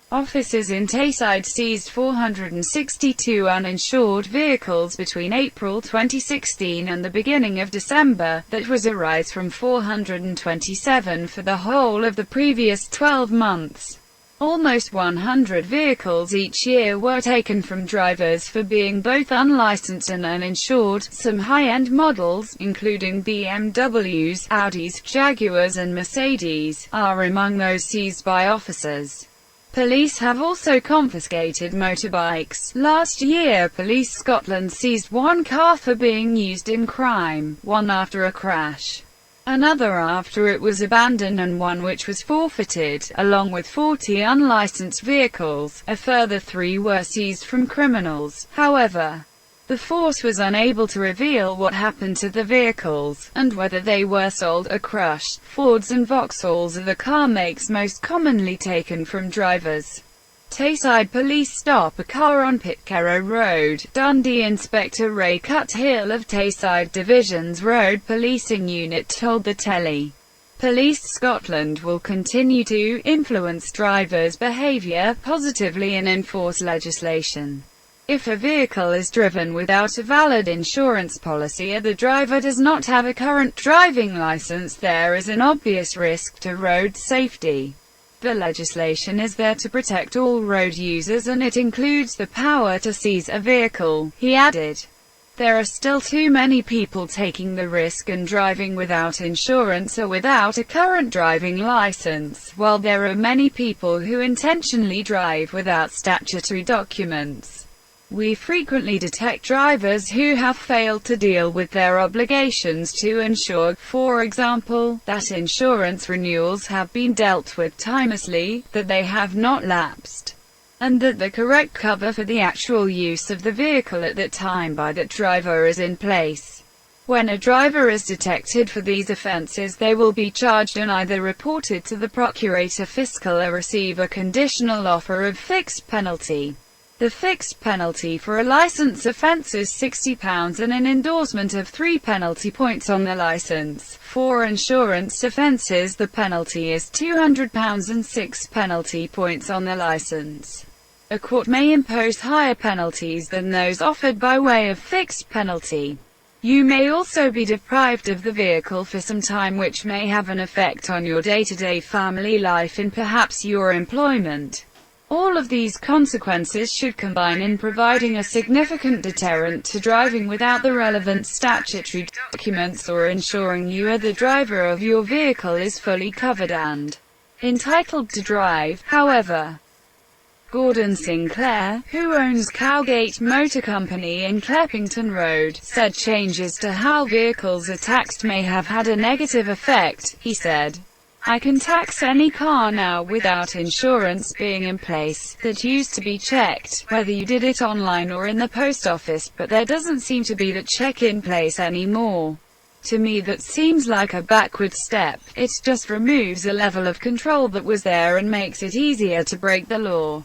Officers in Tayside seized 462 uninsured vehicles between April 2016 and the beginning of December. That was a rise from 427 for the whole of the previous 12 months. Almost 100 vehicles each year were taken from drivers for being both unlicensed and uninsured. Some high-end models, including BMWs, Audis, Jaguars and Mercedes, are among those seized by officers. Police have also confiscated motorbikes. Last year, Police Scotland seized one car for being used in crime, one after a crash, another after it was abandoned and one which was forfeited, along with 40 unlicensed vehicles. A further 3 were seized from criminals. However, the force was unable to reveal what happened to the vehicles, and whether they were sold or crushed. Fords and Vauxhalls are the car makes most commonly taken from drivers. Tayside police stop a car on Pitkerro Road, Dundee. Inspector Ray Cuthill of Tayside Division's Road Policing Unit told the Tele, Police Scotland will continue to influence drivers' behaviour positively and enforce legislation. If a vehicle is driven without a valid insurance policy or the driver does not have a current driving licence, there is an obvious risk to road safety. The legislation is there to protect all road users and it includes the power to seize a vehicle, he added. There are still too many people taking the risk and driving without insurance or without a current driving licence, while there are many people who intentionally drive without statutory documents. We frequently detect drivers who have failed to deal with their obligations to insure, for example, that insurance renewals have been dealt with timelessly, that they have not lapsed, and that the correct cover for the actual use of the vehicle at that time by that driver is in place. When a driver is detected for these offences, they will be charged and either reported to the Procurator Fiscal or receive a conditional offer of fixed penalty. The fixed penalty for a licence offence is £60 and an endorsement of 3 penalty points on the licence. For insurance offences, the penalty is £200 and 6 penalty points on the licence. A court may impose higher penalties than those offered by way of fixed penalty. You may also be deprived of the vehicle for some time, which may have an effect on your day-to-day family life and perhaps your employment. All of these consequences should combine in providing a significant deterrent to driving without the relevant statutory documents or ensuring you or the driver of your vehicle is fully covered and entitled to drive. However, Gordon Sinclair, who owns Cowgate Motor Company in Cleppington Road, said changes to how vehicles are taxed may have had a negative effect. He said, I can tax any car now without insurance being in place. That used to be checked, whether you did it online or in the post office, but there doesn't seem to be that check in place anymore. To me that seems like a backward step. It just removes a level of control that was there and makes it easier to break the law.